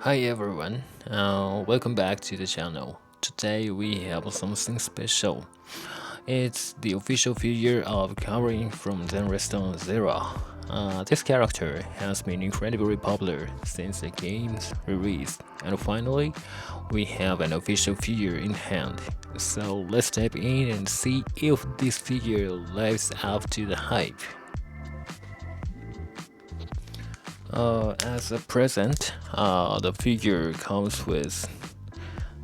Hi everyone, welcome back to the channel. Today we have something special. It's the official figure of Karin from Zenless Zone Zero. This character has been incredibly popular since the game's release, and finally, we have an official figure in hand. So let's step in and see if this figure lives up to the hype. As a present, the figure comes with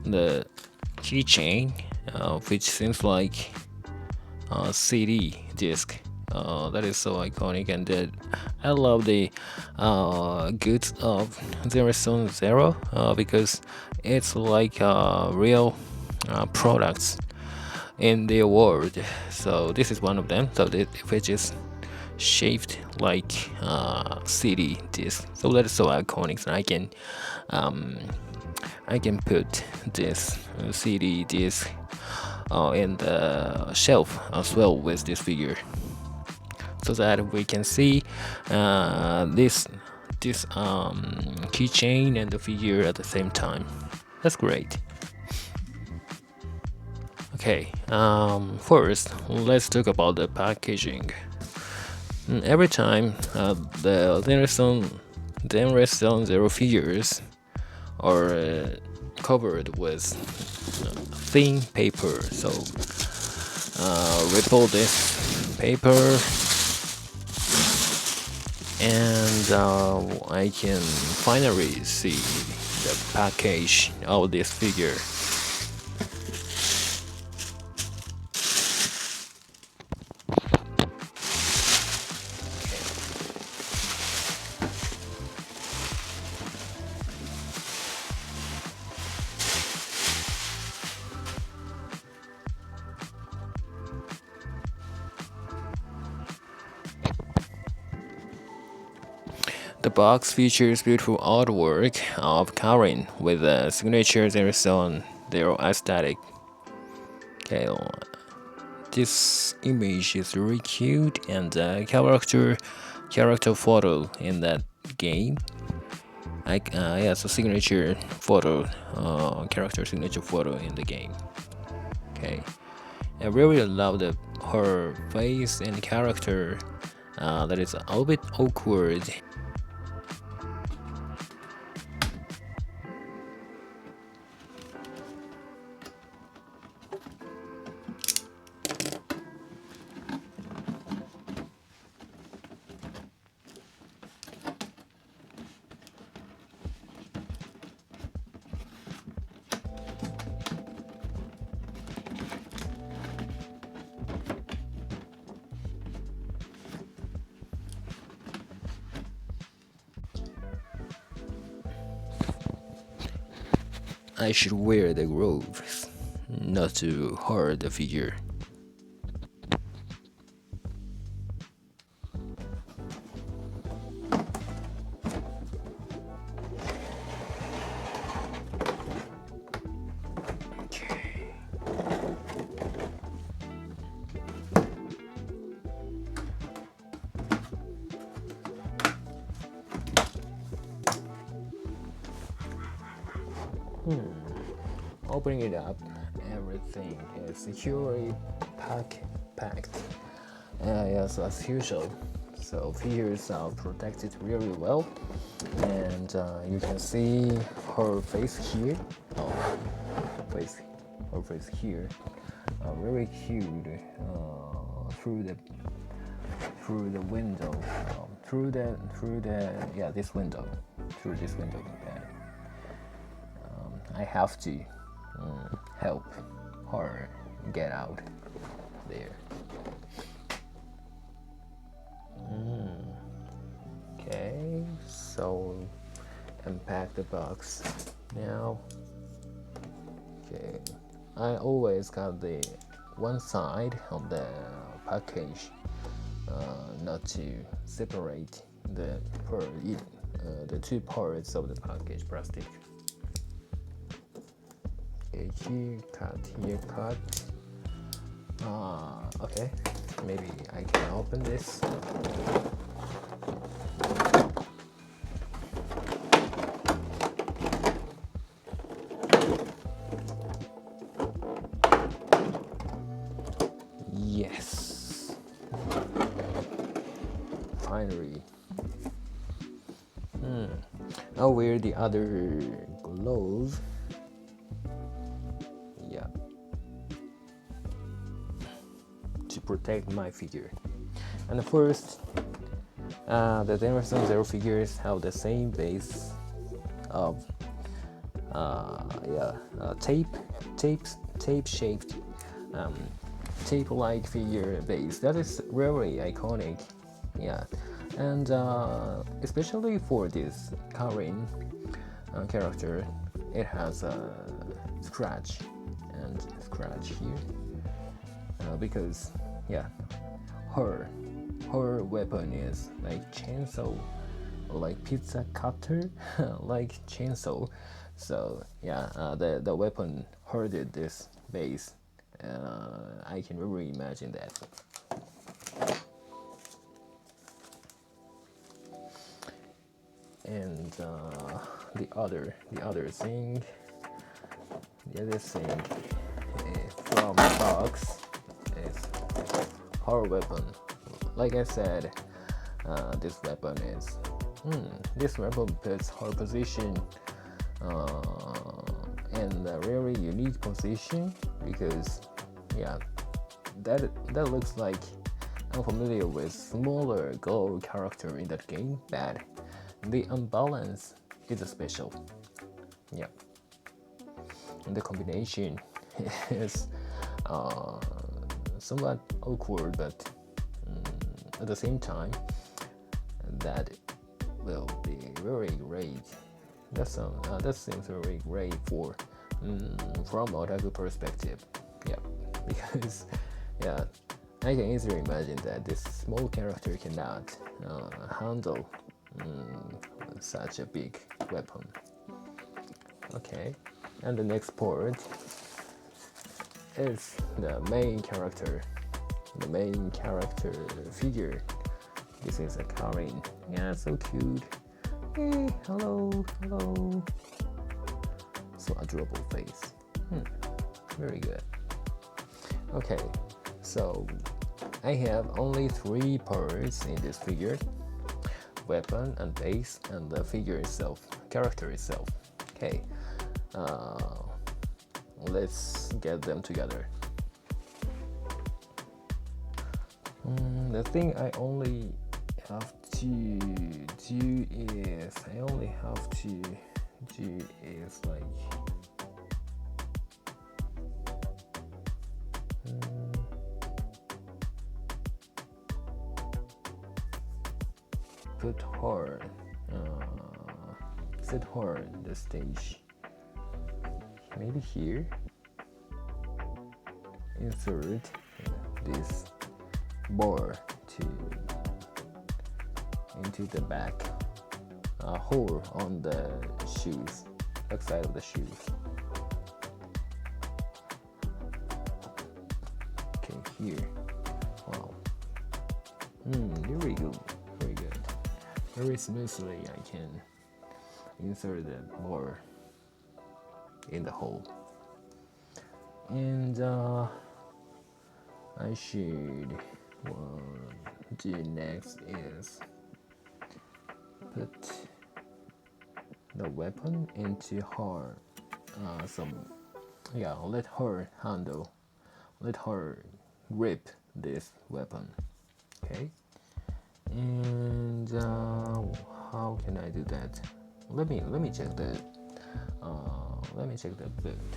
the keychain, which seems like a CD disc. That is so iconic, and I love the goods of Zero Zone Zero because it's like real products in their world. So this is one of them. So which is shaped like CD disc. So that is so iconic. And um, I can put this CD disc in the shelf as well with this figure, so that we can see this keychain and the figure at the same time. That's great. Okay, first let's talk about the packaging. Every time the Zenless Zone Zero figures are covered with thin paper, so ripple this paper, and I can finally see the package of this figure. The box features beautiful artwork of Karin with a signature Zero Zone Zero aesthetic. Okay, this image is really cute, and the character photo in that game. Yeah, it's a signature photo, character signature photo in the game. Okay, I really love her face and character. That is a little bit awkward. I should wear the gloves, not to hurt the figure. Opening it up, everything is securely packed. Yes, as usual. So figures are protected really well, and you can see her face here. Oh, face, her face here. Very cute. Through the window, this window, through this window. I have to help her get out there. Okay, so unpack the box now. Okay, I always got the one side of the package, not to separate the two parts of the package plastic. Here cut. Okay, maybe I can open this. I'll wear the other glove. Yeah, to protect my figure. And first, the Zenless Zone Zero figures have the same base of tape shaped, tape-like figure base that is really iconic. Yeah, and especially for this Karin character, it has a scratch here because yeah, her weapon is like chainsaw, like pizza cutter, like chainsaw. So yeah, the weapon hurted this base. I can really imagine that. And the other thing from the box is her weapon. Like I said, this weapon puts her position in a really unique position because yeah, that looks like I'm familiar with smaller glow character in that game, but the unbalance is special. Yeah, and the combination is somewhat awkward, but at the same time, that will be very great. That seems very great for from otaku perspective. Yeah, because yeah, I can easily imagine that this small character cannot handle such a big weapon. Okay, and the next part is the main character figure. This is a Karin. Yeah, so cute. Hey, hello. So adorable face. Very good. Okay, so I have only 3 parts in this figure: weapon and base and the figure itself, character itself. Okay, let's get them together. The thing I only have to do is like put her set her in the stage, maybe here. Insert this bar into the back hole on the shoes, backside of the shoes. Okay, here. Wow. Very good. Very smoothly I can insert the bar in the hole. And I should do next is put the weapon into her let her grip this weapon. Okay, and how can I do that? Let me check the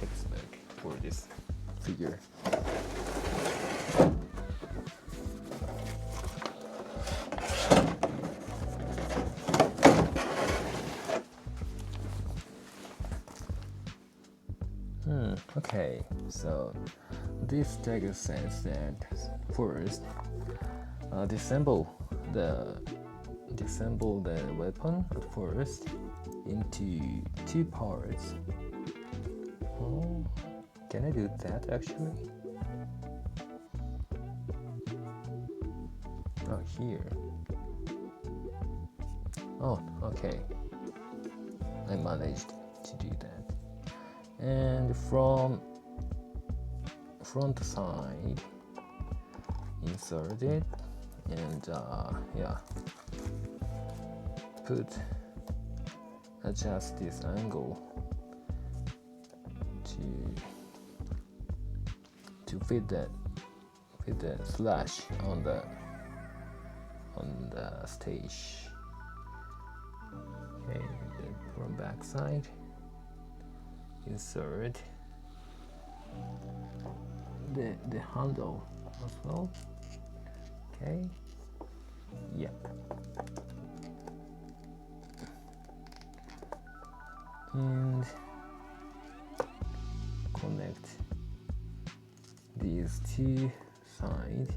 text book for this figure. Okay, so this text says that first, disassemble the weapon at first into 2 parts. Oh, can I do that actually? Oh, here. Oh, okay. I managed to do that. And from front side, insert it, and put adjust this angle to fit the slash on the stage. Okay, then from back side, insert the handle as well. Okay, yep. And connect these two sides.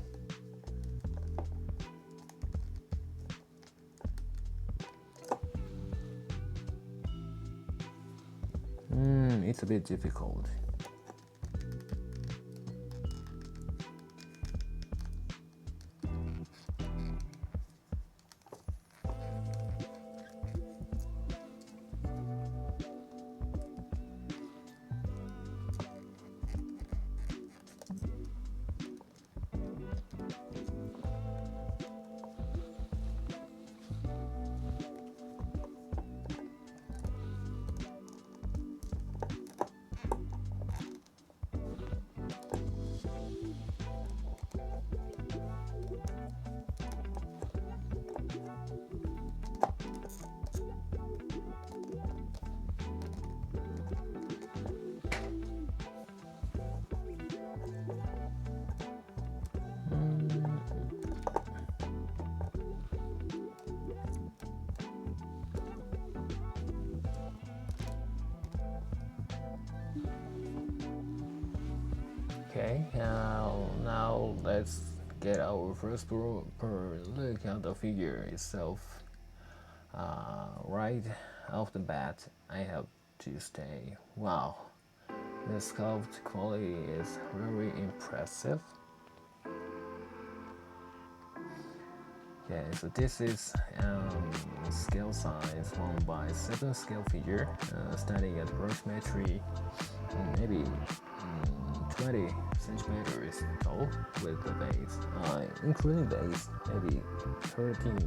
It's a bit difficult. Okay, now let's get our first look at the figure itself. Right off the bat, I have to say, wow, the sculpt quality is very impressive. Okay, so this is scale size 1:7 scale figure, standing at approximately maybe 20 centimeters tall, with the base, including base, maybe 13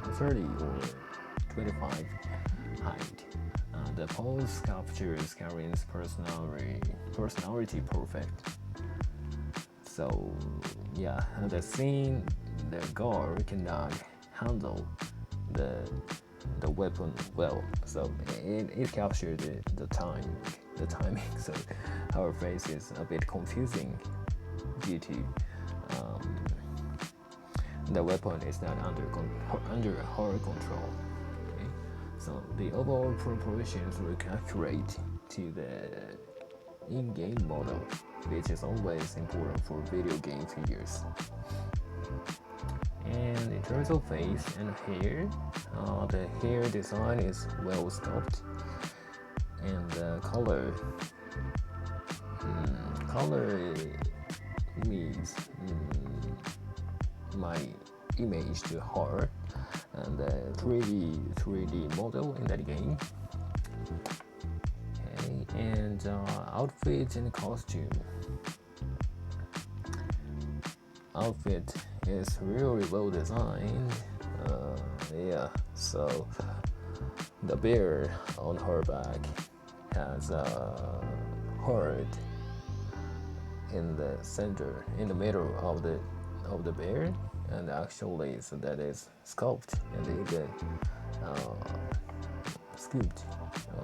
or 30 or 25 height. The pose captures Karin's personality perfect. So yeah, the scene, the guard cannot handle the weapon well, so it captured the timing. So our face is a bit confusing due to the weapon is not under her control. Okay? So the overall proportions look accurate to the in-game model, which is always important for video game figures. And in terms of face and hair, the hair design is well sculpted, and the color means my image to her, and the 3D model in that game. Okay, and outfit and costume. Outfit is really well designed. Yeah, so the bear on her back has a heart in the center, in the middle of the bear, and actually, so that is sculpt, and it sculpt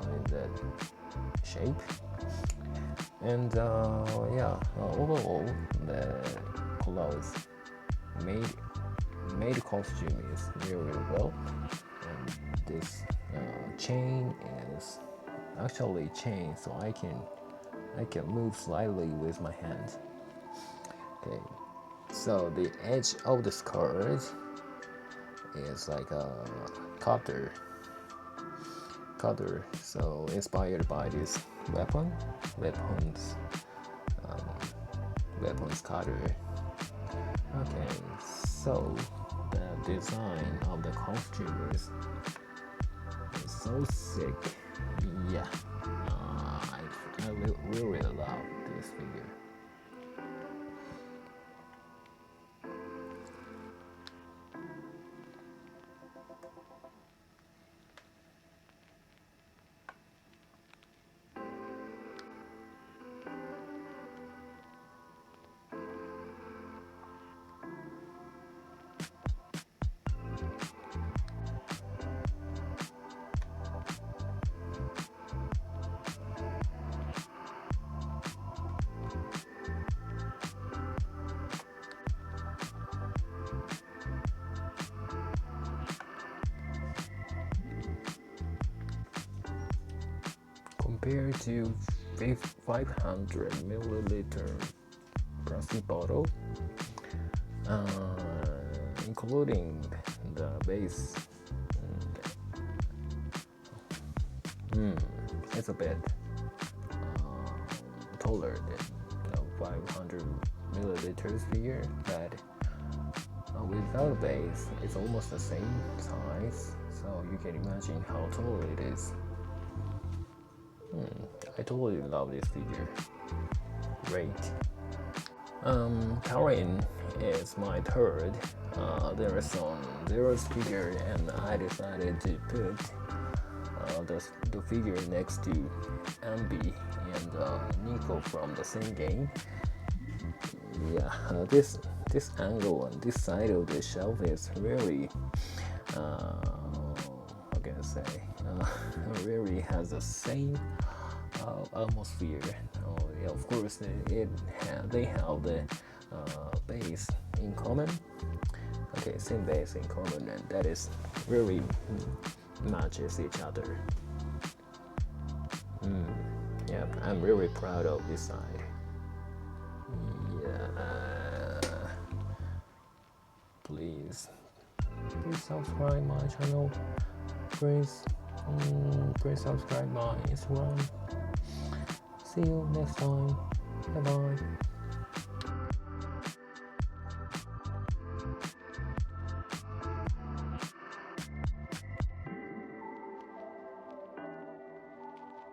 in that shape. And yeah, overall, the clothes made costume is really well, and this chain is actually chain, so I can move slightly with my hand. Okay, so the edge of the skirt is like a cutter, so inspired by this weapons cutter. Okay, so the design of the costume is so sick. Yeah, I really love this figure. compared to 500 milliliter plastic bottle, including the base. It's a bit taller than the 500 milliliters figure, but without a base, it's almost the same size, so you can imagine how tall it is. I totally love this figure. Great. Karin is my third Zenless Zone Zero figure, and I decided to put the figure next to Ambi and Nico from the same game. Yeah, this angle on this side of the shelf is really, how can I say, really has the same atmosphere. Yeah, of course, they have the base in common. Okay, same base in common, and that is really matches each other. Yeah, I'm really proud of this side. Yeah, please subscribe my channel. Please subscribe my Instagram. See you next time. Bye bye.